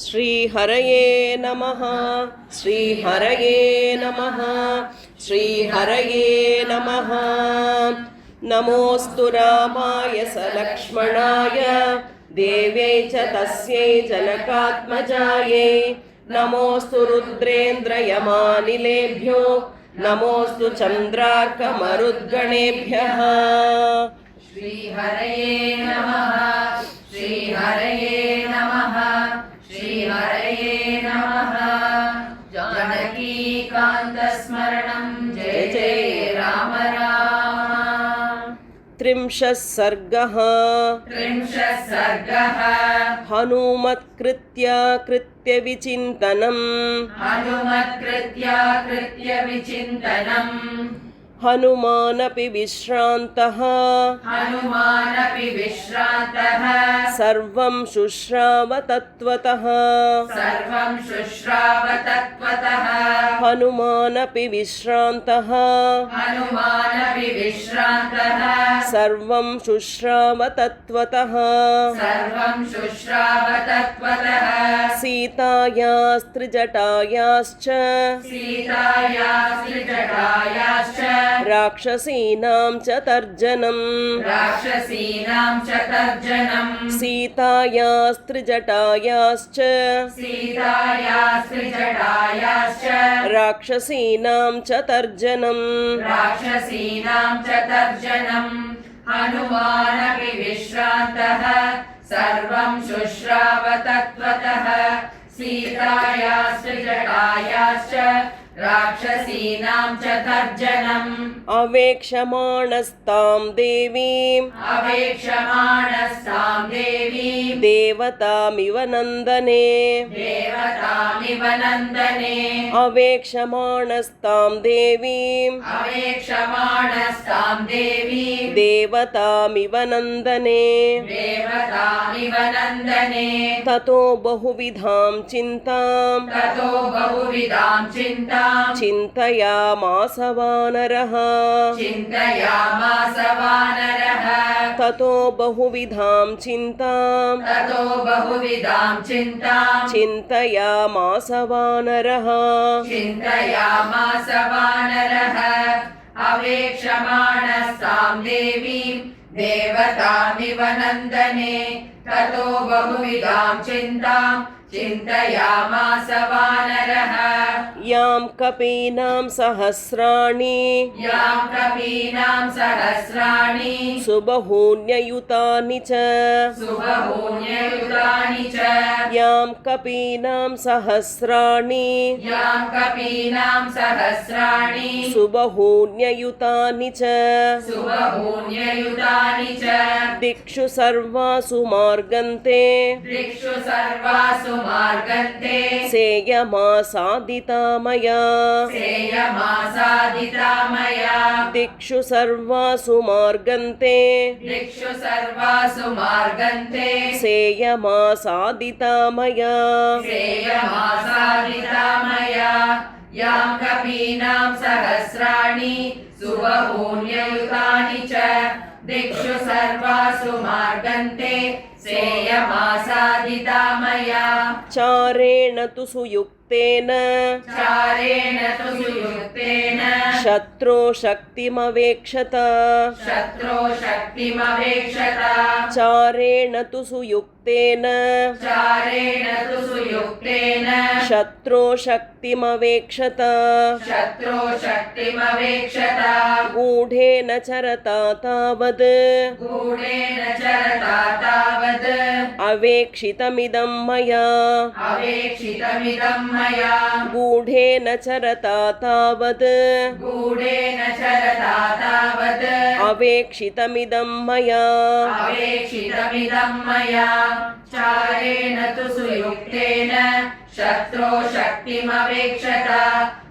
श्रीहरये नमः श्रीहरये नमः श्रीहरये नमः। नमोऽस्तु रामाय सलक्ष्मणाय देव्यै च तस्यै जनकात्मजायै। नमोऽस्तु रुद्रेन्द्रयमानिलेभ्यो नमोऽस्तु चन्द्रार्कमरुद्गणेभ्यः। श्रीहरये नमः श्रीहरये नमः श्रीहरये नमः। जानकीकान्तस्मरणं जय जय राम राम। त्रिंशः सर्गः। हनुमत्कृत्य विचिन्तनम् हनुमानपि विश्रान्तः सर्वं शुश्राव तत्त्वतः हनुमानपि विश्रान्तः सर्वं शुश्राव तत्त्वतः सीतायास्त्रिजटायाश्च राक्षसीनां च तर्जनम् सीतायास्त्रिजटायाश्च राक्षसीनां च तर्जनम् हनुमानपि विश्रान्तः सर्वं शुश्राव तत्त्वतः सीतायास्त्रिजटायाश्च राक्षसीनां च तर्जनम् अवेक्षमाणस्तां देवीं देवतामिव नन्दने अवेक्षमाणस्तां देवीं देवतामिव नन्दने ततो बहुविधां चिन्तां चिन्तयामास वानरः ततो बहुविधां चिन्तां चिन्तयामास वानरः अवेक्षमाणस्तां देवीं देवतामिव नन्दने ततो बहुविधां चिन्तां चिन्तयामास वानरः यां कपीनां सहस्राणि सुबहून्ययुतानि च यां कपीनां सहस्राणि सुबहून्ययुतानि च दिक्षु सर्वासु मार्गन्ते सेयमासादिता मया दिक्षु सर्वासु मार्गन्ते सेयमासादिता मया यां कपीनां सहस्राणि सुबहून्ययुतानि च दिक्षु सर्वासु मार्गन्ते सेयमासादिता मया चारेण तु सुयुक्तेन शत्रो शक्तिमवेक्षत चारेण तु सुयुक्तेन शत्रो शक्तिमवेक्षत गूढेन चरता तावद् अवेक्षितमिदं मया गूढेन चरता तावद् अवेक्षितमिदं मया चारेण तु सुयुक्तेन शत्रो शक्तिमवेक्षत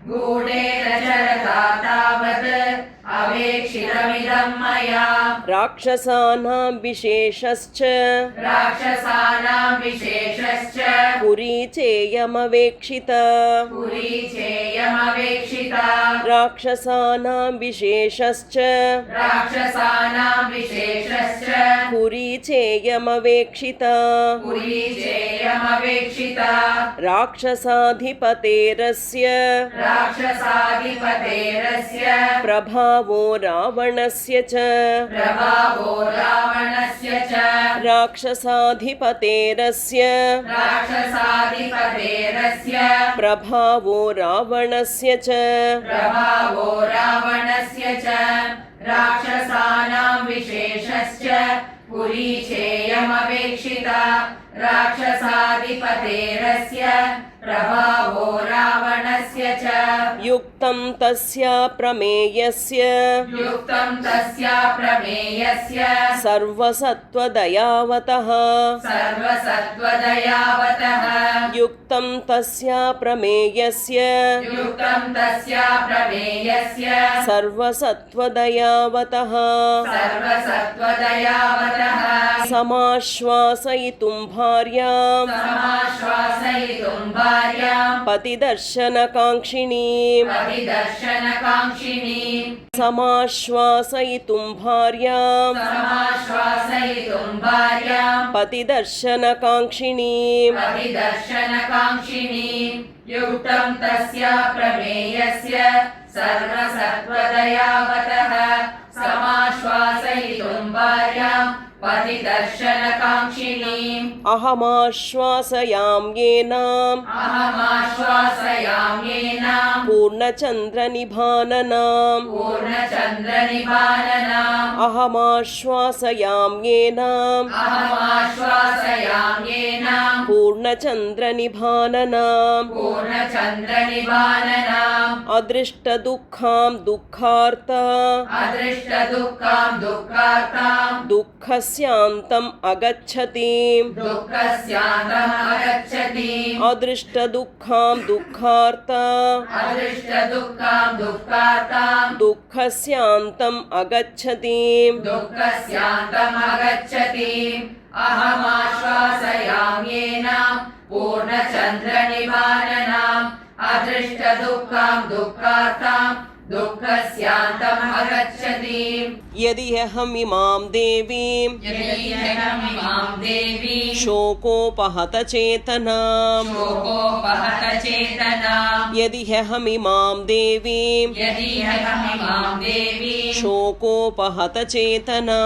गूढेन चरता तावद् अवेक्षितमिदं मया राक्षसानां विशेषश्च राक्षसानां विशेषश्च पुरी चेयमवेक्षिता पुरी चेयमवेक्षिता राक्षसानां विशेषश्च राक्षसानां विशेषश्च पुरी चेयमवेक्षिता पुरी चेयमवेक्षिता राक्षसाधिपतेरस्य राक्षसाधिपतेरस्य प्रभावो रावणस्य च प्रभावो रावणस्य च राक्षसाधिपतेरस्य राक्षसाधिपतेरस्य प्रभावो रावणस्य च प्रभावो रावणस्य च राक्षसानां विशेषश्च पुरी चेयमवेक्षिता राक्षसाधिपतेरस्य प्रभावो रावणस्य च युक्तं तस्या प्रमेयस्य युक्तं तस्या प्रमेयस्य सर्वसत्त्वदयावतः सर्वसत्त्वदयावतः युक्तं तस्या प्रमेयस्य युक्तं तस्या प्रमेयस्य सर्वसत्त्वदयावतः सर्वसत्त्वदयावतः समाश्वासयितुं भार्यां समाश्वासयितुं भार्यां पतिदर्शनकाङ्क्षिणीं पतिदर्शनकाङ्क्षिणीं समाश्वासयितुं भार्यां समाश्वासयितुं भार्यां पतिदर्शनकाङ्क्षिणीं पतिदर्शनकाङ्क्षिणीं युक्तं तस्या प्रमेयस्य सर्वसत्त्वदयावतः समाश्वासयितुं भार्यां पतिदर्शनकाङ्क्षिणीम् अहमाश्वासयाम्येनां अहमाश्वासयाम्येनां पूर्णचन्द्रनिभाननां पूर्णचन्द्रनिभाननाम् अहमाश्वासयाम्येनां अहमाश्वासयाम्येनां पूर्णचन्द्रनिभाननां पूर्णचन्द्रनिभाननाम् अदृष्टदुःखां दुःखार्ता अदृष्टदुःखां दुःखार्तां दुःखस्यान्तम् अगच्छतीं दुःखस्यान्तम् अगच्छतीम् अदृष्टदुःखां दुःखार्ता अदृष्टदुःखां दुःखार्तां दुःखस्यान्तम् अगच्छतीं दुःखस्यान्तम् अगच्छतीम् अहमाश्वासयाम्येनां पूर्णचन्द्रनिभाननाम् अदृष्टदुःखां दुःखार्तां दुःखस्यान्तम् अगच्छतीम् यदि अहमिमां देवीं यदीहमिमां देवीं शोकोपहतचेतनां शोकोपहतचेतनां यदि अहमिमां देवीं यदीहमिमां देवीं शोकोपहतचेतनां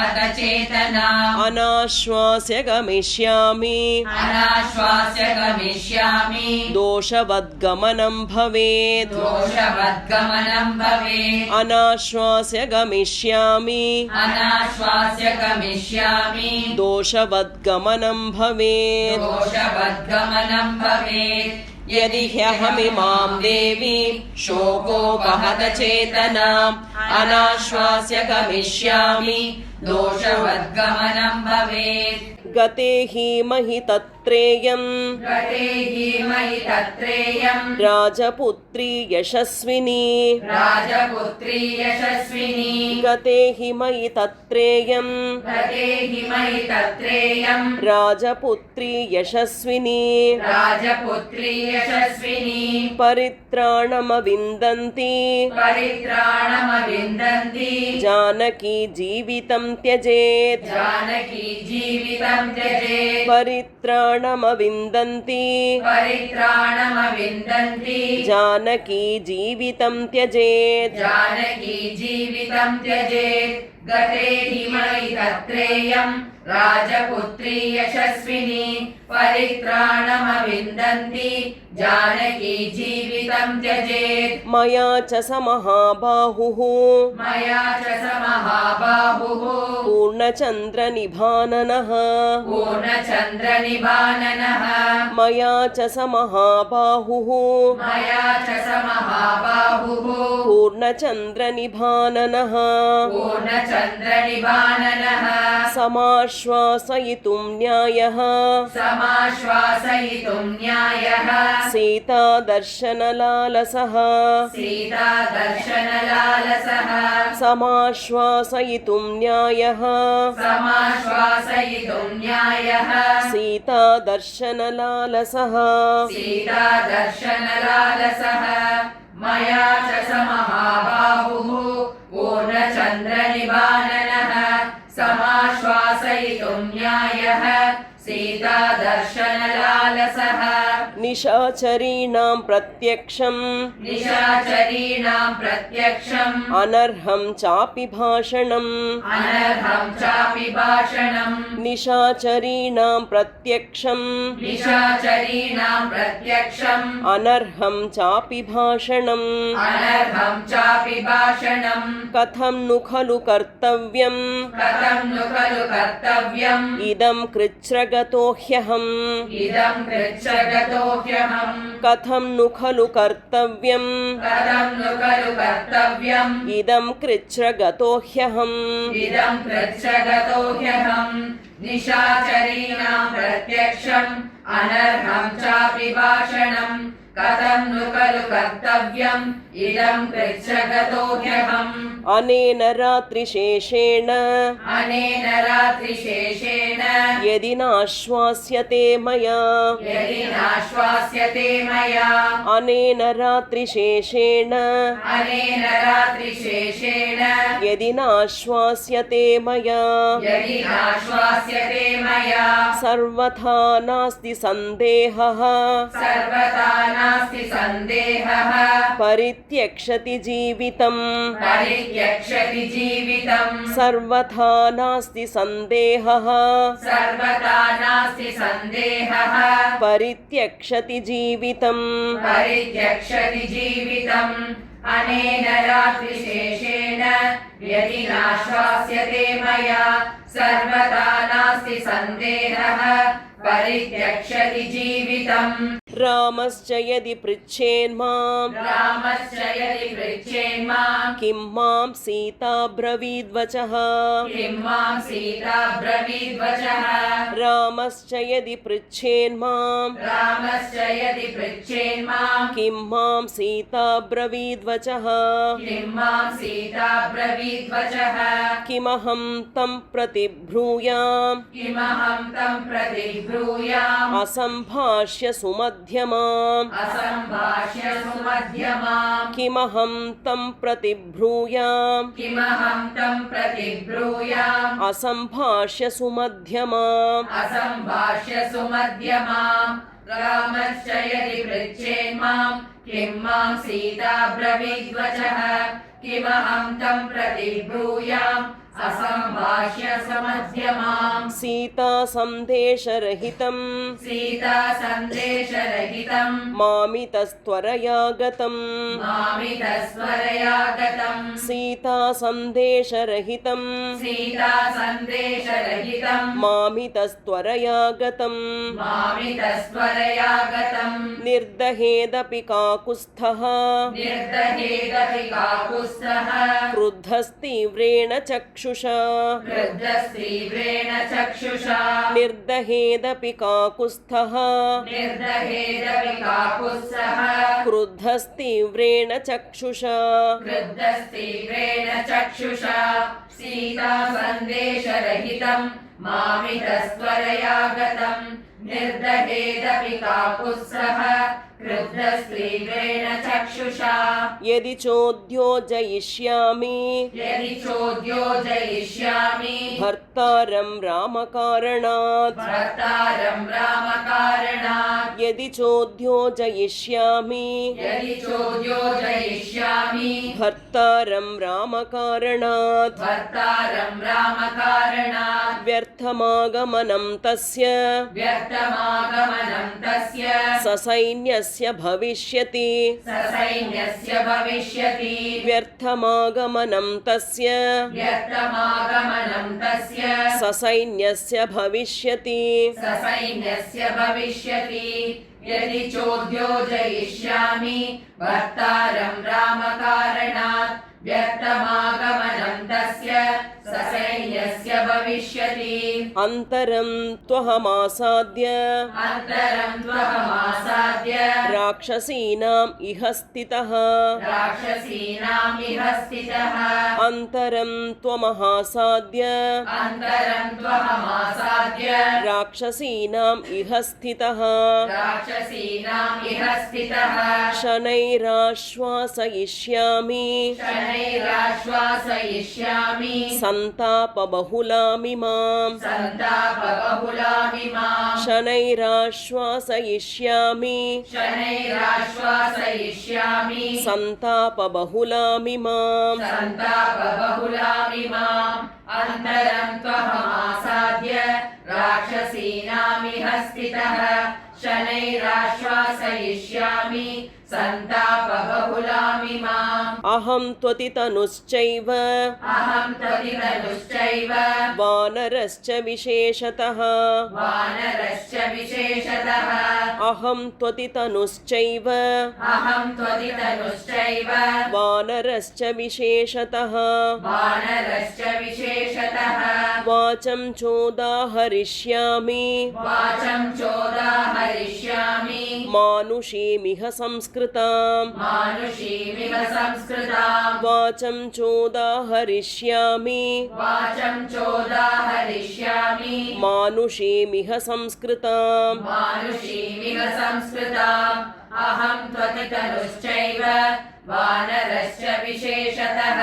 शोकोपहतचेतनाम् अनाश्वास्य गमिष्यामि अनाश्वास्य गमिष्यामि दोषवद्गमनं भवेत् दोषवद्गमनं भवेत् अनाश्वास्य गमिष्यामि अनाश्वास्य गमिष्यामि दोषवद्गमनं भवेत् दोषवद्गमनं भवेत् यदि ह्यहमिमां देवीं शोकोपहतचेतनाम् अनाश्वास्य गमिष्यामि दोषवद्गमनं भवेत् गते हि महि तत्रेयम् गते हि मयि तत्रेयम् राजपुत्री यशस्विनी राजपुत्री यशस्विनी गते हि मयि तत्रेयम् गते हि मयि तत्रेयम् राजपुत्री यशस्विनी राजपुत्री यशस्विनी परित्राणमविन्दन्ति परित्राणमविन्दन्ति जानकी जीवितं त्यजेत् जानकी जीवितं त्यजेत् परित्राणमविन्दन्ति परित्राणमविन्दन्ति जानकी जीवितं त्यजेत् जानकी जीवितं त्यजेत् गते हि मयि तत्रेयम् राजपुत्री यशस्विनी परित्राणमविन्दन्ति जानकी जीवितं त्यजेत् मया च स महाबाहुः मया च स महाबाहुः पूर्णचन्द्रनिभाननः पूर्णचन्द्रनिभाननः मया च स महाबाहुः मया च स महाबाहुः पूर्णचन्द्रनिभाननः पूर्णचन्द्रनिभाननः पूर्णचन्द्रनिभाननः समाश्वासयितुं न्यायः समाश्वासयितुं न्यायः सीतादर्शनलालसः सीतादर्शनलालसः समाश्वासयितुं न्यायः समाश्वासयितुं न्यायः सीतादर्शनलालसः सीतादर्शनलालसः मया च स महाबाहुः पूर्णचन्द्रनिभाननः समाश्वासयितुं न्यायः सीतादर्शनलालसः निशाचरीणां प्रत्यक्षम् निशाचरीणां प्रत्यक्षम् अनर्हं चापि भाषणम् अनर्हं चापि भाषणम् निशाचरीणां प्रत्यक्षम् निशाचरीणां प्रत्यक्षम् अनर्हं चापि भाषणम् अनर्हं चापि भाषणम् कथं नु खलु कर्तव्यम् कथं नु खलु कर्तव्यम् इदं कृच्छ्रगतो ह्यहम् इदं कृच्छ्रगतो ह्यहम् कथं नु खलु कर्तव्यम् कथं नु खलु कर्तव्यम् इदं कृच्छ्रगतो ह्यहम् इदं कृच्छ्रगतो ह्यहम् निशाचरीणां प्रत्यक्षम् अनर्हं चापि भाषणम् कथं नु खलु कर्तव्यम् इदं कृच्छ्रगतो ह्यहम् अनेन रात्रिशेषेण अनेन रात्रिशेषेण यदि नाश्वास्यते मया यदि नाश्वास्यते मया अनेन रात्रिशेषेण अनेन रात्रिशेषेण यदि नाश्वास्यते मया यदि नाश्वास्यते मया सर्वथा नास्ति सन्देहः सर्वथा नास्ति सन्देहः परित्यक्षति जीवितम् परित्यक्षति जीवितम् सर्वथा नास्ति सन्देहः सर्वथा नास्ति सन्देहः परित्यक्षति जीवितम् परित्यक्षति जीवितम् अनेन रात्रिशेषेण यदि नाश्वास्यते मया सर्वथा नास्ति सन्देहः परित्यक्षति जीवितम् रामश्च यदि पृच्छेन्मां रामश्च यदि पृच्छेन्मां किं मां सीता ब्रवीद्वचः किं मां सीता ब्रवीद्वचः रामश्च यदि पृच्छेन्मां रामश्च यदि पृच्छेन्मां किं मां सीता ब्रवीद्वचः किं मां सीता ब्रवीद्वचः किमहं तं प्रतिब्रूयां किमहं तं प्रतिब्रूयाम् असम्भाष्य सुमध्यमाम् असम्भाष्य सुमध्यमाम् किमहं तं प्रतिब्रूयां किमहं तं प्रतिब्रूयाम् असम्भाष्य सुमध्यमाम् असम्भाष्य सुमध्यमाम् रामश्च यदि पृच्छेन्मां किं मां सीता ब्रवीद्वचः किमहं तं प्रतिब्रूयाम् असम्भाष्य सुमध्यमाम् सीता सन्देशरहितं सीता सन्देशरहितम् मामितस्त्वरया गतम् मामितस्वरया गतम् सीता सन्देशरहितं सीता सन्देशरहितम् मामितस्त्वरया गतम् मामितस्वरया गतम् निर्दहेदपि काकुत्स्थः निर्दहेदपि काकुत्स्थः क्रुद्धस्तीव्रेण चक्षुषा क्रुद्धस्तीव्रेण चक्षुषा निर्दहेदपि काकुत्स्थः निर्दहेदपि काकुत्स्थः क्रुद्धस्तीव्रेण चक्षुषा क्रुद्धस्तीव्रेण चक्षुषा सीता सन्देशरहितम् मामितस्त्वरया गतम् निर्दहेदपि काकुत्स्थः क्रुद्धस्तीव्रेण चक्षुषा यदि चोद्योजयिष्यामि यदि चोद्योजयिष्यामि भर्तारं रामकारणात् भर्तारं रामकारणात् यदि चोद्योजयिष्यामि यदि चोद्योजयिष्यामि भर्तारं रामकारणात् भर्तारं रामकारणात् व्यर्थमागमनं तस्य व्यर्थमागमनं तस्य ससैन्यस्य भविष्यति ससैन्यस्य भविष्यति व्यर्थमागमनं तस्य व्यर्थमागमनं तस्य ससैन्यस्य भविष्यति ससैन्यस्य भविष्यति यदि चोद्योजयिष्यामि भर्तारं रामकारणात् व्यर्थमागमनं तस्य ससैन्यस्य भविष्यति अन्तरं त्वहमासाद्य अन्तरं त्वहमासाद्य राक्षसीनाम् इह स्थितः राक्षसीनाम् इह स्थितः अन्तरं त्वमहासाद्य अन्तरं त्वहमासाद्य राक्षसीनाम् इह स्थितः राक्षसीनाम् इह स्थितः शनैराश्वासयिष्यामि शनैराश्वासयिष्यामि सन्तापबहुलामिमाम् सन्तापबहुलामिमाम् शनैराश्वासयिष्यामि शनैराश्वासयिष्यामि सन्तापबहुलामिमाम् सन्तापबहुलामिमाम् अन्तरं त्वहमासाद्य राक्षसीनामिह स्थितः शनैराश्वासयिष्यामि सन्तापबहुलामिमाम् अहं त्वतितनुश्चैव अहं त्वतितनुश्चैव वानरश्च विशेषतः वानरश्च विशेषतः अहं त्वतितनुश्चैव अहं त्वतितनुश्चैव वानरश्च विशेषतः वानरश्च विशेषतः वाचं चोदाहरिष्यामि वाचं चोदाहरिष्यामि मानुषीमिह संस्कृताम् मानुषीमिव संस्कृताम् वाचं चोदाहरिष्यामि वाचं चोदाहरिष्यामि मानुषीमिह संस्कृताम् मानुषीमिव संस्कृताम् अहं त्वतितनुश्चैव वानरश्च विशेषतः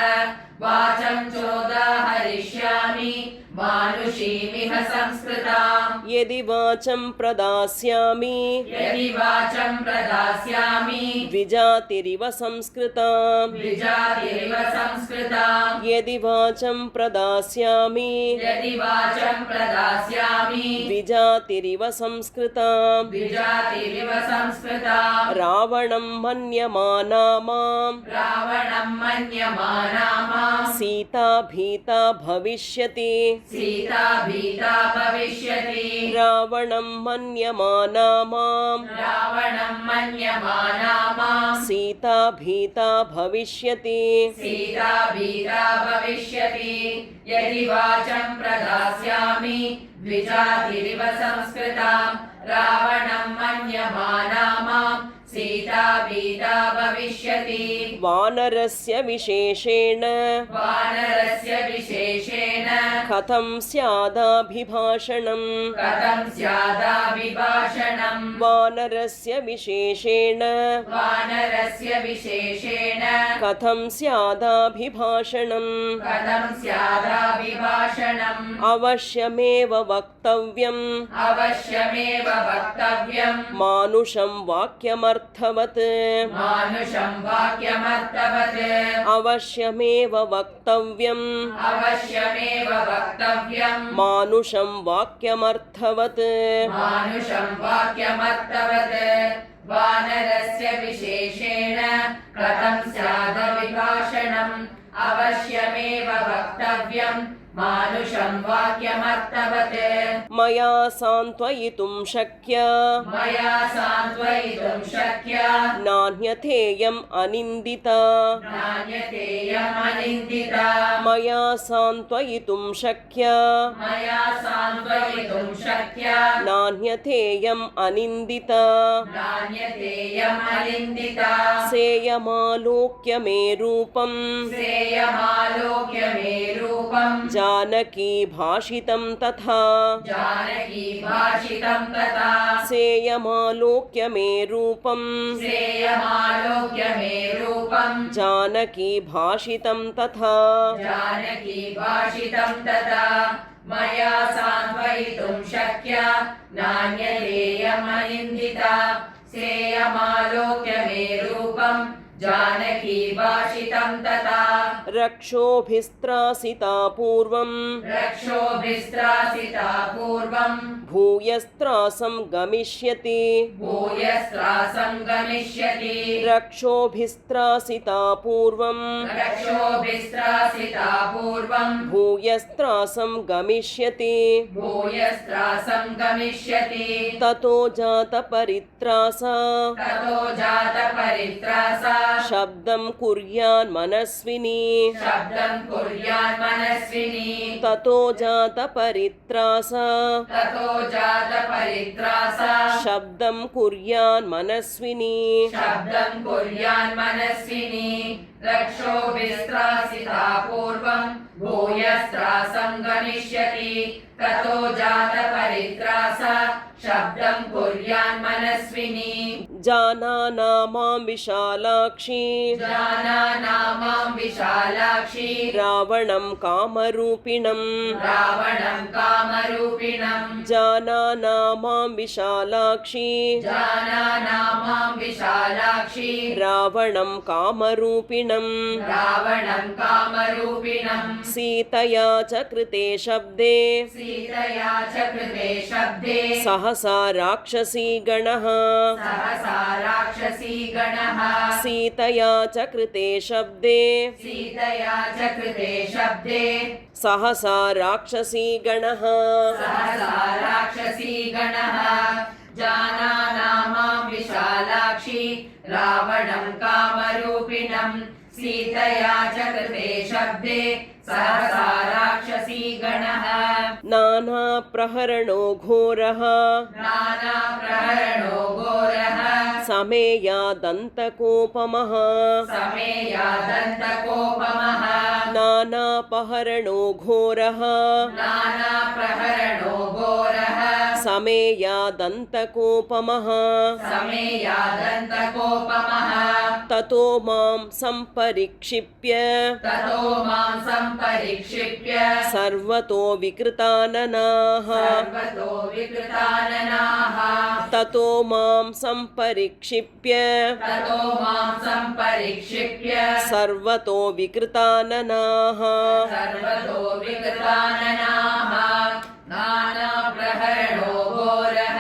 वाचं चोदाहरिष्यामि मानुषीमिह संस्कृताम् यदि वाचं प्रदास्यामि यदि वाचं प्रदास्यामि द्विजातिरिव संस्कृताम् द्विजातिरिव संस्कृताम् यदि वाचं प्रदास्यामि यदि वाचं प्रदास्यामि द्विजातिरिव संस्कृताम् द्विजातिरिव संस्कृताम् रावणं मन्यमाना माम् रावणं मन्यमाना माम् सीता भीता भविष्यति सीता भीता भविष्यति रावणं मन्यमाना माम् रावणं मन्यमाना माम् सीता भीता भविष्यति सीता भीता भविष्यति यदि वाचं प्रदास्यामि द्विजातिरिव संस्कृताम् रावणं मन्यमाना माम् सीता भीता भविष्यति वानरस्य विशेषेण वानरस्य विशेषेण कथं स्यादाभिभाषणम् कथं स्यादाभिभाषणम् वानरस्य विशेषेण वानरस्य विशेषेण कथं स्यादाभिभाषणम् कथं स्यादाभिभाषणम् अवश्यमेव वक्तव्यम् अवश्यमेव वक्तव्यम् मानुषं वाक्यमर्थवत् मानुषं वाक्यमर्थवत् अवश्यमेव वक्तव्यम् अवश्यमेव वक्तव्यम् मानुषं वाक्यमर्थवत् मानुषं वाक्यमर्थवत् वानरस्य विशेषेण कथं स्यादभिभाषणम् अवश्यमेव वक्तव्यम् मानुषं वाक्यमर्थवत् मया सान्त्वयितुं शक्य मया सान्त्वयितुं शक्य नान्यथेयम् अनिन्दिता नान्यथेयमनिन्दिता मया सान्त्वयितुं शक्य मया सान्त्वयितुं शक्य नान्यथेयम् अनिन्दिता नान्यथेयमनिन्दिता सेयमालोक्य मे रूपम् श्रेयमालोक्य मे रूपम् जानकी भाषितं तथा जानकी भाषितं तथा सेयमालोक्य मे रूपम् श्रेयमालोक्य मे रूपम् जानकी भाषितं तथा जानकी भाषितं तथा मया सान्त्वयितुं शक्य नान्यथेयमनिन्दिता सेयमालोक्य मे रूपम् जानकी भाषितं तथा रक्षोभिस्त्रासिता पूर्वम् रक्षोभिस्त्रासिता पूर्वम् भूयस्त्रासं गमिष्यति भूयस्त्रासं गमिष्यति रक्षोभिस्त्रासिता पूर्वम् रक्षोभिस्त्रासिता पूर्वम् भूयस्त्रासं गमिष्यति भूयस्त्रासं गमिष्यति ततो जातपरित्रासा ततो जातपरित्रासा शब्दं कुर्यान् मनस्विनी शब्दं कुर्यान् मनस्विनी ततो जातपरित्रास ततो जातपरित्रासा शब्दं कुर्यान् मनस्विनी शब्दं कुर्यान् मनस्विनी रक्षोभिस्त्रासिता पूर्वं भूयस्त्रासं गमिष्यति ततो जातपरित्रासा शब्दं कुर्यान् मनस्विनी जानाना मां विशालाक्षी जानाना मां विशालाक्षी रावणं कामरूपिणं रावणं कामरूपिणं जानाना मां विशालाक्षी जानाना मां विशालाक्षी रावणं कामरूपिणं रावणं कामरूपिणं सीतया च कृते शब्दे सीतया च कृते शब्दे सहसा राक्षसी गणः सहसा राक्षसी गणः सीतया च कृते शब्दे सीतया च कृते शब्दे सहसा राक्षसी गणः सहसा राक्षसी गणः जानाना मां विशालाक्षी रावणं कामरूपिणं सीतया च कृते शब्दे सहसा राक्षसी गणः नानाप्रहरणो घोरः नानाप्रहरणो घोरः समेयादन्तकोपमः समेयादन्तकोपमः नानापहरणो घोरः नानाप्रहरणो घोरः समेयादन्तकोपमः समेयादन्तकोपमः ततो मां सम्परिक्षिप्य ततो मां सम्परिक्षिप्य सर्वतो विकृताननाः सर्वतो विकृताननाः ततो मां सम्परिक्षिप्य ततो मां सम्परिक्षिप्य सर्वतो विकृताननाः सर्वतो विकृताननाः नानाप्रहरणो घोरः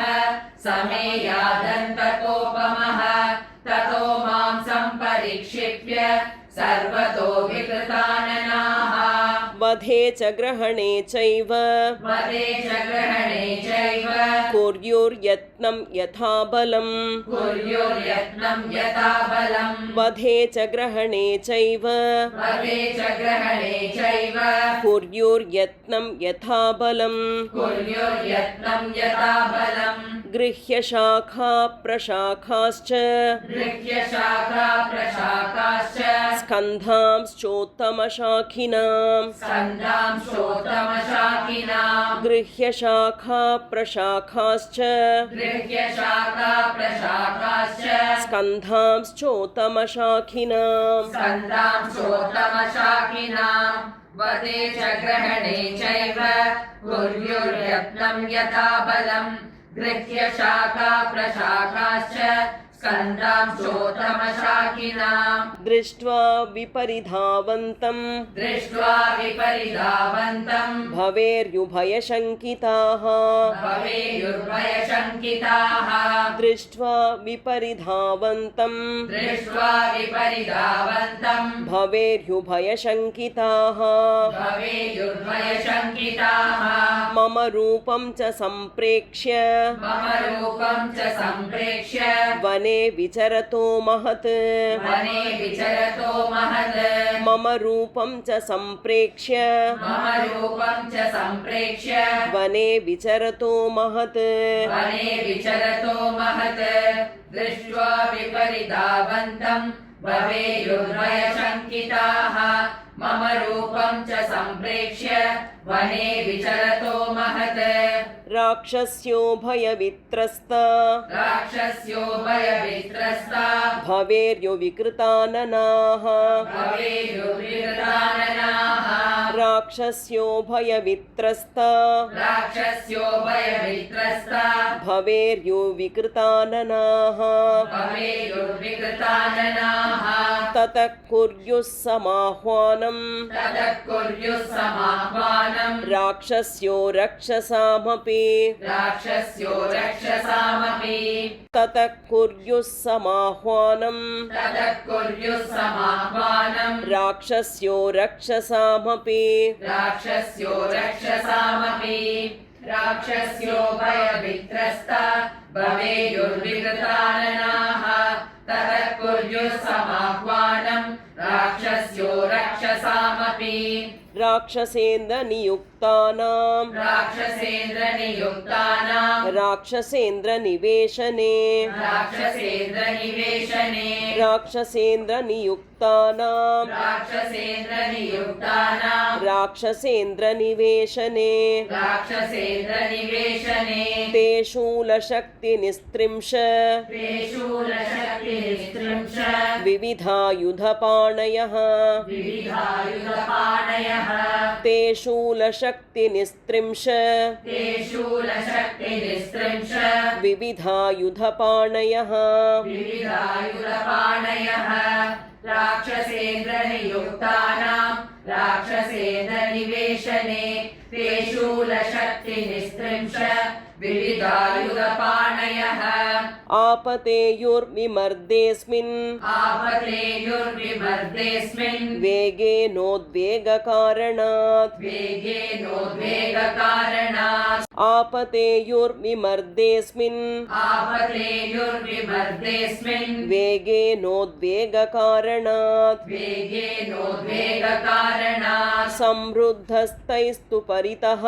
समेयादन्तकोपमः ततो मां सम्परिक्षिप्य सर्वतो विकृताननाः वधे च ग्रहणे चैव वदे च ग्रहणे चैव कुर्युर्यत्नं यथा बलम् कुर्युर्यत्नं यथा बलम् वधे च ग्रहणे चैव वदे च ग्रहणे चैव कुर्युर्यत्नं यथा बलम् कुर्युर्यत्नं यथा बलम् गृह्य शाखा प्रशाखाश्च गृह्यशाखा प्रशाखाश्च स्कन्धांश्चोत्तमशाखिनां स्कन्धांश्चोत्तमशाखिनाम् गृह्य शाखा प्रशाखाश्च गृह्यशाखा प्रशाखाश्च स्कन्धांश्चोत्तमशाखिनां स्कन्धांश्चोत्तमशाखिनाम् वदे च ग्रहणे चैव कुर्युर्यत्नं यथा बलम् गृह्यशाखा प्रशाखाश्च स्कन्धांश्चोत्तमशाखिनाम् दृष्ट्वा विपरिधावन्तं दृष्ट्वा विपरिधावन्तं भवेर्युभयशङ्किताः भवेयुर्भयशङ्किताः दृष्ट्वा विपरिधावन्तं दृष्ट्वा विपरिधावन्तं भवेर्युभयशङ्किताः भवेयुर्भयशङ्किताः मम रूपं च सम्प्रेक्ष्य मम रूपं च सम्प्रेक्ष्य वने विचरतो महत् वने विचरतो महत् मम रूपं च सम्प्रेक्ष्य मम रूपं च सम्प्रेक्ष्य वने विचरतो महत् वने विचरतो महत् दृष्ट्वा विपरिधावन्तं भवेयुर्भयशङ्किताः मम रूपं च सम्प्रेक्ष्य वने विचरतो महत् राक्षस्यो भयवित्रस्ता राक्षस्यो भयवित्रस्ता भवेर्युविकृताननाः भवेयुर्विकृताननाः राक्षस्यो भयवित्रस्ता राक्षस्यो भयवित्रस्ता भवेर्युविकृताननाः भवेयुर्विकृताननाः ततः कुर्युः समाह्वानम् ततः कुर्युः समाह्वानम् राक्षस्यो रक्षसामपि राक्षस्यो रक्षसामपि ततः कुर्युः समाह्वानम् ततः कुर्युः समाह्वानम् राक्षस्यो रक्षसामपि राक्षस्यो रक्षसामपि राक्षस्यो भयवित्रस्ता भवेयुर्विकृताननाः ततः कुर्युः समाह्वानम् राक्षसेन्द्रनियुक्तानां राक्षसेन्द्रनिवेशने राक्षसेन्द्रनियुक्तानां राक्षसेन्द्रनिवेशने ते शूलशक्तिनिस्त्रिंश विविधायुधपाणयः ते शूलशक्तिनिस्त्रिंश विविधायुधपाणयः राक्षसेन्द्रनियुक्तानां राक्षसेन्द्रनिवेशने ते शूलशक्तिनिस्त्रिंश विविधायुधपाणयः आपतेयुर्विमर्देऽस्मिन् वेगेनोद्वेगकारणात् आपतेयुर्विमर्देऽस्मिन् वेगेनोद्वेगकारणात् समृद्धस्तैस्तु परितः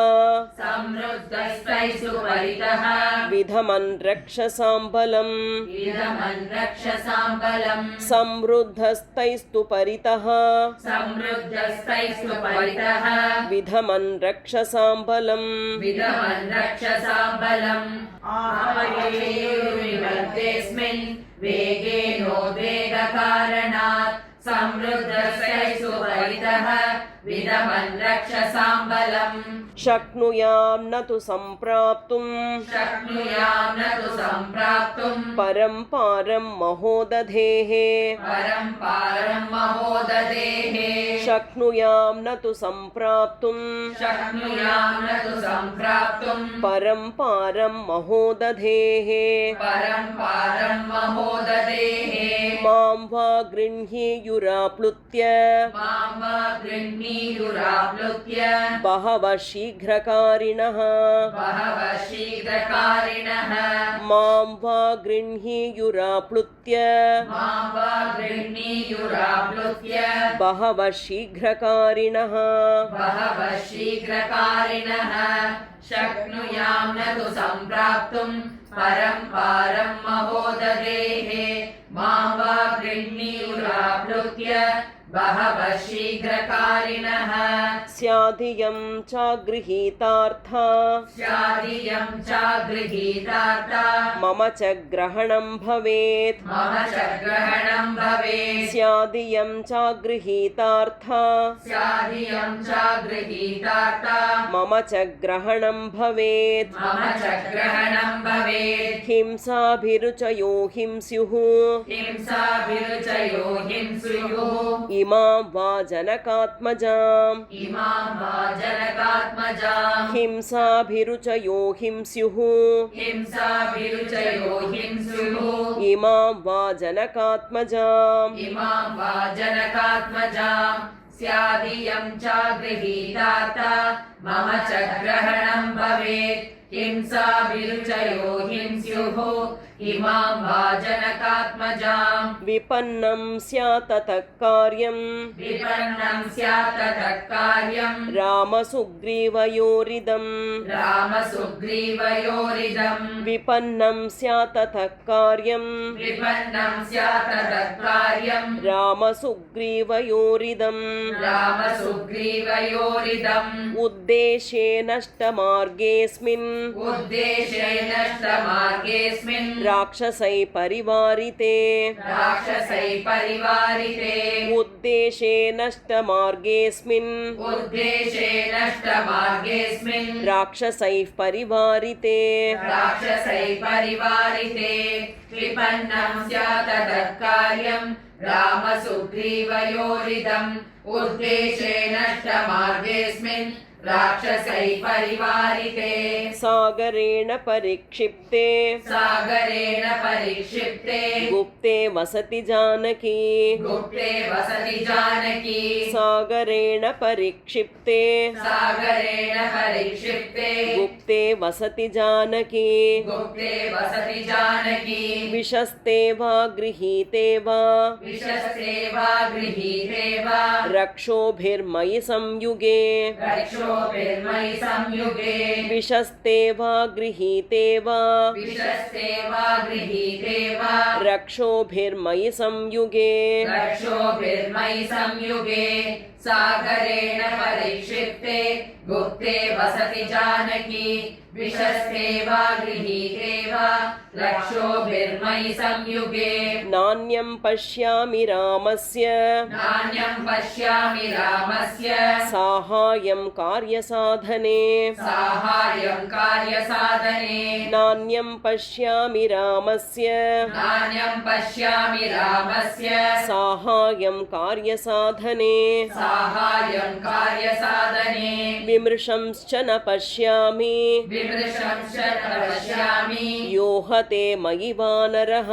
विधमन् रक्षसां बलम् समृद्धस्तैस्तु परितः विधमन् रक्षसां बलम् आपतेयुर्विमर्देऽस्मिन् वेगेनोद्वेगकारणात् समृद्धस्तैस्तु परितः विधमन् रक्षसां बलम् शक्नुयां न तु सम्प्राप्तुं परं पारं महोदधेः शक्नुयां न तु सम्प्राप्तुं परं पारं महोदधेः मां वा गृह्णीयुराप्लुत्य बहवः शीघ्रकारिणः मां वा गृह्णीयुराप्लुत्य बहवः शीघ्रकारिणः शक्नुयां न तु सम्प्राप्तुं परं पारं महोदधेः मां वा गृह्णीयुराप्लुत्य बहवः शीघ्रकारिणः स्यादियं चागृहीतार्था मम च ग्रहणं भवेत् स्यादियं चागृहीतार्था मम च ग्रहणं भवेत् हिंसाभिरुचयो हिंस्युः इमां वा जनकात्मजाम् हिंसाभिरुचयो हिंस्युः इमां वा जनकात्मजाम् स्यादियं चागृहीतार्था मम च ग्रहणं भवेत् हिंसाभिरुचयो हिंस्युः इमां वा जनकात्मजाम् विपन्नं स्यात् ततः कार्यं रामसुग्रीवयोरिदं विपन्नं स्यात् ततः कार्यं रामसुग्रीवयोरिदं उद्देशे नष्टमार्गेऽस्मिन् राक्षसै परिवारिते उद्देशे नष्टमार्गेऽस्मिन् राक्षसैः परिवारिते विपन्नं स्यात् ततः कार्यं रामसुग्रीवयोरिदम् उद्देशे नष्टमार्गेऽस्मिन् राक्षसैः परिवारिते सागरेण परिक्षिप्ते सागरेण परिक्षिप्ते गुप्ते वसति जानकी गुप्ते वसति जानकी सागरेण परिक्षिप्ते सागरेण परिक्षिप्ते गुप्ते वसति जानकी गुप्ते वसति जानकी विशस्ते वा गृहीते वा विशस्ते वा गृहीते वा रक्षोभिर्मयि संयुगे रक्षोभिर्मयि संयुगे विशस्ते वा गृहीते वा विशस्ते वा गृहीते वा रक्षोभिर्मयि संयुगे रक्षोभिर्मयि संयुगे सागरेण परिक्षिप्ते गुप्ते वसति जानकी विशस्ते वा गृहीते वा रक्षोभिर्मयि संयुगे नान्यं पश्यामि रामस्य नान्यं पश्यामि रामस्य साहाय्यं कार्यसाधने साहाय्यं कार्यसाधने नान्यं पश्यामि रामस्य नान्यं पश्यामि रामस्य साहाय्यं कार्यसाधने साहाय्यं कार्यसाधने विमृशंश्च न पश्यामि विमृशंश्च न पश्यामि यो हते मयि वानरः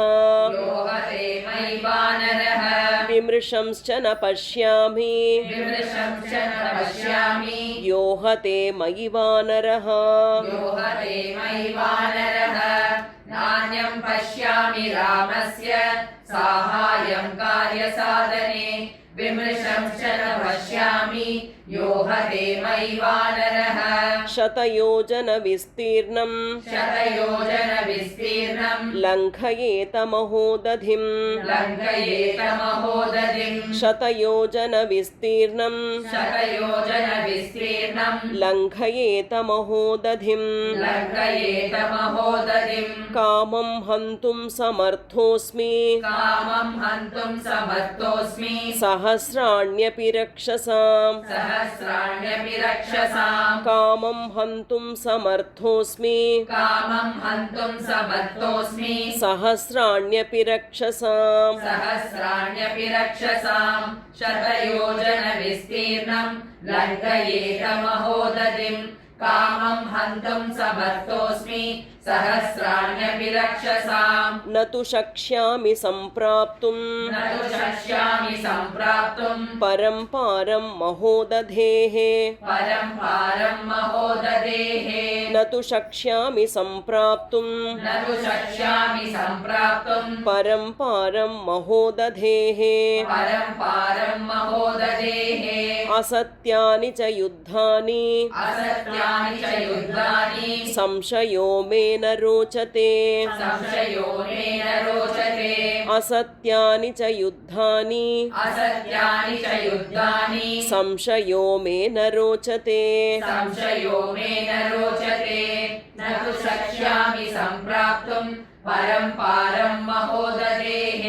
योगते मयि वानरः विमृशंश्च न पश्यामि विमृशंश्च न पश्यामि यो हते मयि वानरः योगते मयि वानरः नान्यं पश्यामि रामस्य साहाय्यं कार्यसाधने विमृशंश्च न पश्यामि योगते मयि वानरः शतयोजनविस्तीर्णं शतयोजनविस्तीर्णं लङ्घयेत महोदधिं लङ्घयेत महोदधिं शतयोजनविस्तीर्णं शतयोजनविस्तीर्णं लङ्घयेत महोदधिं लङ्घयेत महोदधिं कामं हन्तुं समर्थोऽस्मि कामं हन्तुं समर्थोऽस्मि सहस्राण्यपि रक्षसाम् सहस्राण्यपि रक्षसाम् कामं हन्तुं समर्थोऽस्मि कामं हन्तुं समर्थोऽस्मि सहस्राण्यपि रक्षसाम् सहस्राण्यपि रक्षसाम् शतयोजनविस्तीर्णं लङ्घयेत महोदधिं कामं हन्तुं समर्थोऽस्मि सहस्राण्यपि रक्षसाम् न तु शक्ष्यामि सम्प्राप्तुं न तु शक्ष्यामि सम्प्राप्तुं परं पारं महोदधेः परं पारं महोदधेः न तु शक्ष्यामि सम्प्राप्तुं न तु शक्ष्यामि सम्प्राप्तुं परं पारं महोदधेः परं पारं महोदधेः असत्यानि च युद्धानि असत्यानि च युद्धानि संशयो मे न रोचते संशयो मे न रोचते असत्यानि च युद्धानि असत्यानि च युद्धानि संशयो मे न रोचते संशयो मे न रोचते न तु शक्ष्यामि सम्प्राप्तुं परं पारं महोदधेः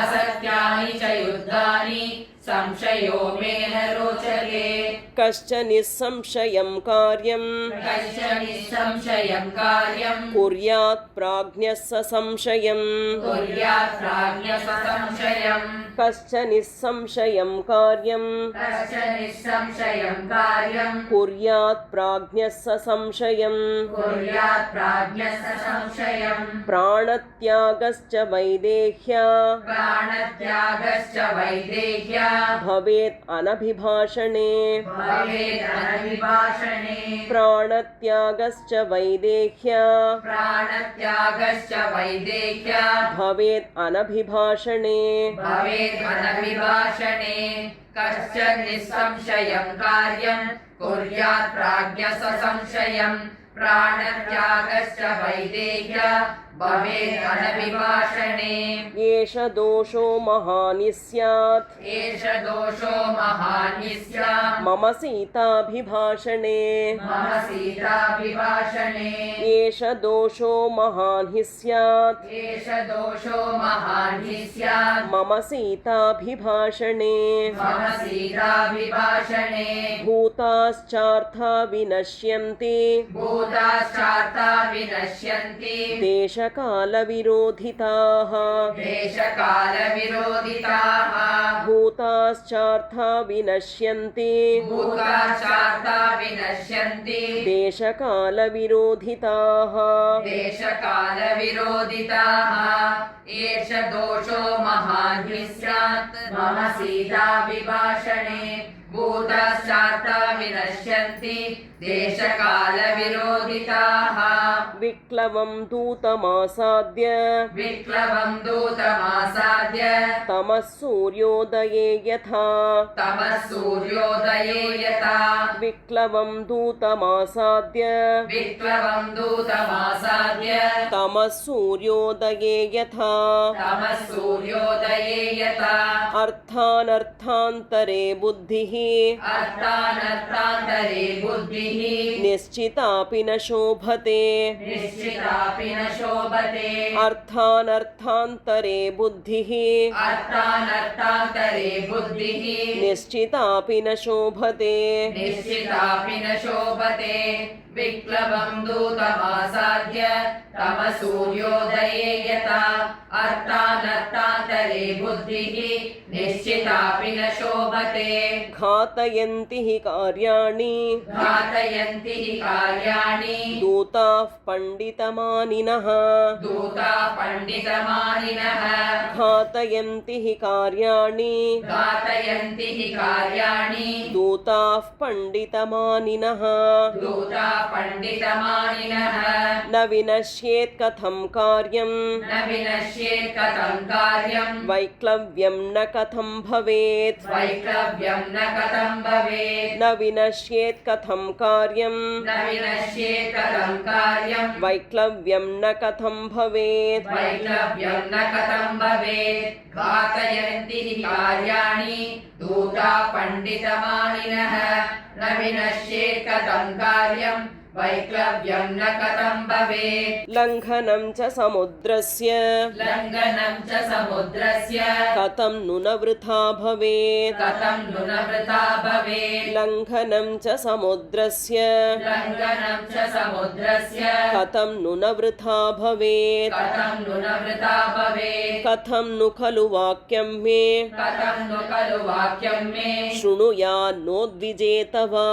असत्यानि च युद्धानि संशयो मे न रोचते कश्च निस्संशयं कार्यं कश्च निस्संशयं कार्यं कुर्यात् प्राज्ञः ससंशयम् कुर्यात् प्राज्ञः ससंशयम् कश्च निस्संशयं कार्यं कश्च निस्संशयं कार्यं कुर्यात् प्राज्ञः ससंशयम् कुर्यात् प्राज्ञः ससंशयम् प्राणत्यागश्च वैदेह्या प्राणत्यागश्च वैदेह्या भवेत् अनभिभाषणे भवेत् अनभिभाषणे प्राणत्यागश्च वैदेह्या प्राणत्यागश्च वैदेह्या भवेत् अनभिभाषणे भवेत् अनभिभाषणे कश्च निस्संशयं कार्यं कुर्यात् प्राज्ञः ससंशयम् प्राणत्यागश्च वैदेह्या भवेत् अनभिभाषणे एष दोषो महानि स्यात् एष दोषो महानि स्यात् मम सीताभिभाषणे मम सीताभिभाषणे एष दोषो महानि स्यात् एष दोषो महानि स्यात् मम सीताभिभाषणे मम सीताभिभाषणे भूताश्चार्था विनश्यन्ति भूताश्चार्ता विनश्यन्ति देश देशकालविरोधिताः देशकालविरोधिताः भूताश्चार्था विनश्यन्ति भूताश्चार्था विनश्यन्ति देशकालविरोधिताः देशकालविरोधिताः एष दोषो महान् हि स्यात् मम सीताभिभाषणे भूताश्चार्था विनश्यन्ति देशकालविरोधिताः विक्लवं दूतमासाद्य विक्लवं दूतमासाद्य तमः सूर्योदये यथा तमः सूर्योदये यथा विक्लवं दूतमासाद्य विक्लवं दूतमासाद्य तमः सूर्योदये यथा तमः सूर्योदये यथा अर्थानर्थान्तरे बुद्धिः अर्थानर्थान्तरे बुद्धिः निश्चितापि न शोभते निश्चितापि न शोभते अर्थानर्थान्तरे बुद्धिः अर्थानर्थान्तरे बुद्धिः निश्चितापि न शोभते निश्चितापि न शोभते विक्लवं दूतमासाद्य तमः सूर्योदये यथा अर्थानर्थान्तरे बुद्धिः निश्चितापि न शोभते घातयन्ति हि कार्याणि घातयन्ति हि कार्याणि दूताः पण्डितमानिनः दूता पण्डितमानिनः घातयन्ति हि कार्याणि घातयन्ति हि कार्याणि दूताः पण्डितमानिनः दूता पण्डितमानिनः न विनश्येत् कथं कार्यं न विनश्येत् कथं कार्यं वैक्लव्यं न कथं भवेत् वैक्लव्यं न कथं भवेत् न विनश्येत् कथं कार्यं न विनश्येत् कथं कार्यं वैक्लव्यं न कथं भवेत् वैक्लव्यं न कथं भवेत् घातयन्ति हि कार्याणि दूता पण्डितमानिनः न विनश्येत् कथं कार्यं वैक्लव्यं न कथं भवेत् लङ्घनं च समुद्रस्य लङ्घनं च समुद्रस्य कथं नु न वृथा भवेत् कथं नु न वृथा भवेत् लङ्घनं च समुद्रस्य लङ्घनं च समुद्रस्य कथं नु न वृथा भवेत् कथं नु न वृथा भवेत् कथं नु खलु वाक्यं मे कथं नु खलु वाक्यं मे शृणुयान्नोद्विजेत वा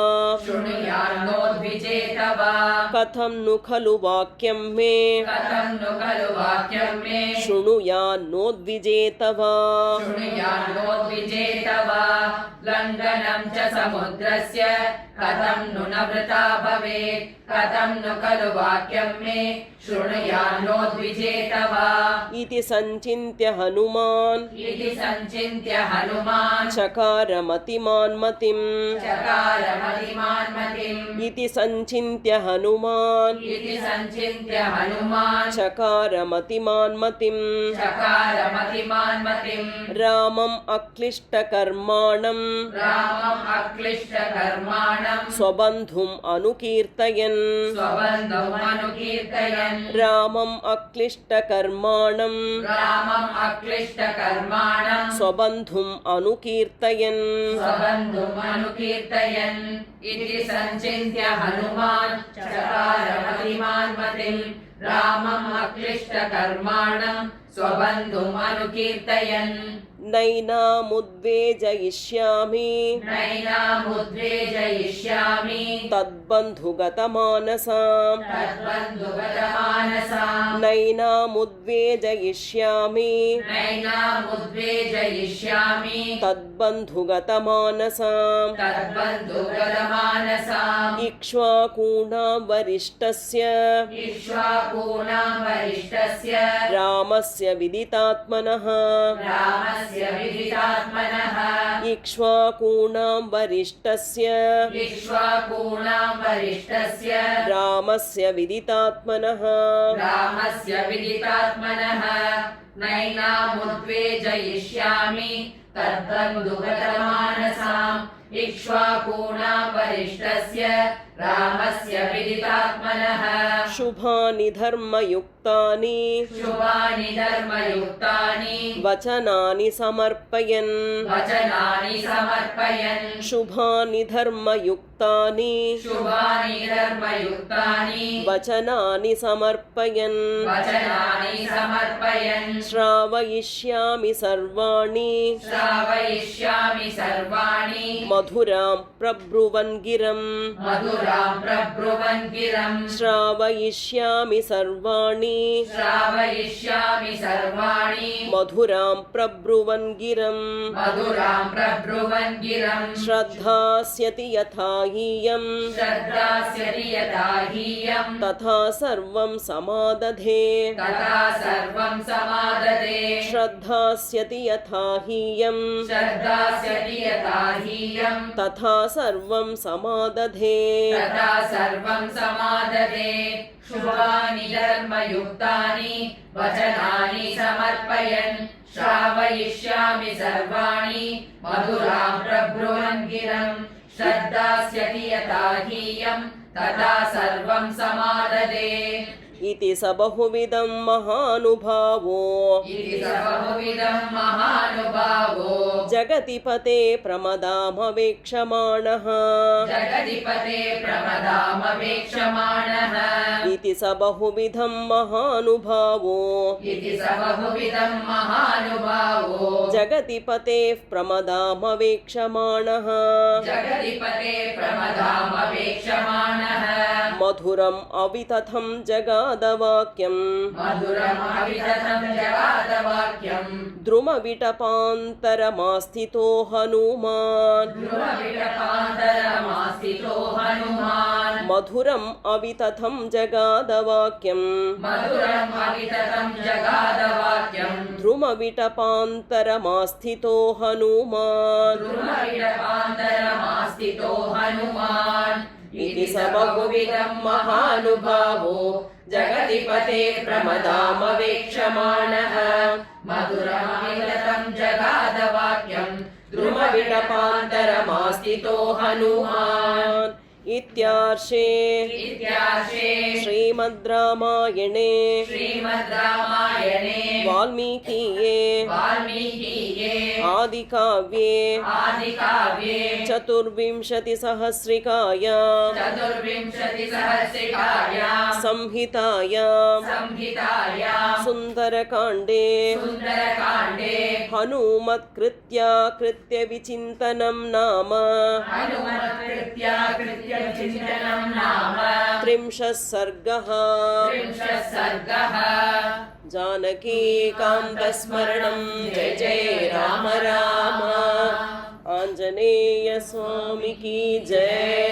शृणुयान्नोद्विजेत वा कथं नु खलु वाक्यं मे कथं नु खलु वाक्यं मे शृणुयान्नोद्विजेत वा शृणुयान्नोद्विजेत वा लङ्घनं च समुद्रस्य कथं नु न वृथा भवेत् कथं नु खलु वाक्यं मे शृणुयान्नोद्विजेत वा इति सञ्चिन्त्य हनुमान् इति सञ्चिन्त्य हनुमान् चकार मतिमान् मतिम् चकार मतिमान् मतिम् इति सञ्चिन्त्य हनुमान् इति सञ्चिन्त्य हनुमान् चकार मतिमान् मतिम् चकार मतिमान् मतिम् रामम् अक्लिष्टकर्माणम् रामम् अक्लिष्टकर्माणं स्वबन्धुम् अनुकीर्तयन् स्वबन्धुम् अनुकीर्तयन् रामम् अक्लिष्टकर्माणम् रामम् अक्लिष्टकर्माणं स्वबन्धुम् अनुकीर्तयन् स्वबन्धुम् अनुकीर्तयन् इति सञ्चिन्त्य हनुमान् चकार मतिमान् मतिम् रामम् अक्लिष्टकर्माणं स्वबन्धुम् अनुकीर्तयन् नैनामुद्वेजयिष्यामि नैनामुद्वेजयिष्यामि तद्बन्धुगतमानसाम् तद्बन्धुगतमानसाम् नैनामुद्वेजयिष्यामि नैनामुद्वेजयिष्यामि तद्बन्धुगतमानसाम् तद्बन्धुगतमानसाम् इक्ष्वाकूणां वरिष्ठस्य इक्ष्वाकूणां वरिष्ठस्य रामस्य विदितात्मनः रामस्य विदितात्मनः इक्ष्वाकूणां वरिष्ठस्य इक्ष्वाकूणां वरिष्ठस्य रामस्य विदितात्मनः रामस्य विदितात्मनः नैनामुद्वेजयिष्यामि तद्बन्धुगतमानसाम् इक्ष्वाकूणां वरिष्ठस्य रामस्य विदितात्मनः शुभानि धर्मयुक्तानि शुभानि धर्मयुक्तानि वचनानि समर्पयन् वचनानि समर्पयन् शुभानि धर्मयुक्तानि शुभानि धर्मयुक्तानि वचनानि समर्पयन् वचनानि समर्पयन् श्रावयिष्यामि सर्वाणि श्रावयिष्यामि सर्वाणि मधुरां प्रब्रुवन् गिरम् मधुरां प्रब्रुवन् गिरम् श्रावयिष्यामि सर्वाणि श्रावयिष्यामि सर्वाणि मधुरां प्रब्रुवन् गिरम् मधुरां प्रब्रुवन् गिरम् श्रद्धास्यति यथा हीयम् श्रद्धास्यति यथा हीयम् तथा सर्वं समादधे तथा सर्वं समाददे श्रद्धास्यति यथा हीयम् श्रद्धास्यति यथा हीयम् तथा सर्वं समादधे तथा सर्वं समाददे शुभानि धर्मयुक्तानि वचनानि समर्पयन् श्रावयिष्यामि सर्वाणि मधुरां प्रब्रुवन् गिरम् श्रद्धास्यति यथा हीयम् तथा सर्वं समाददे इति स बहुविधं महानुभावो इति स बहुविधं महानुभावो जगतिपते प्रमदामवेक्षमाणः जगदिपते प्रमदामवेक्षमाणः इति स बहुविधं महानुभावो इति स बहुविधं महानुभावो जगतिपते प्रमदामवेक्षमाणः जगदिपते प्रमदामवेक्षमाणः मधुरम् अवितथं जगादवाक्यम् मधुरमवितथं जगादवाक्यम् द्रुमविटपान्तरमास्थितो हनुमान् ध्रुवविटपान्तरमास्थितो हनुमान् मधुरम् अवितथं जगादवाक्यम् मधुरम् अवितथं जगादवाक्यम् द्रुमविटपान्तरमास्थितो हनुमान् ध्रुवविटपान्तरमास्थितो हनुमान् इति स बहुविधं महानुभावो जगतिपते प्रमदामवेक्षमाणः मधुरमवितथं जगादवाक्यम् द्रुमविटपान्तरमास्थितो हनुमान् इत्यार्षे श्रीमद् रामायणे श्रीमद् रामायणे वाल्मीकीये आदिकाव्ये चतुर्विंशतिसहस्रिकायां चतुर्विंशतिसहस्रिकायां संहितायां सुन्दरकाण्डे हनुमत्कृत्याकृत्यविचिन्तनं नाम हनुमत्कृत्याकृत्यचिन्तनं नाम 30 सर्गः जानकीकान्तस्मरणं जय जय राम राम आंजनेय स्वामी की जय।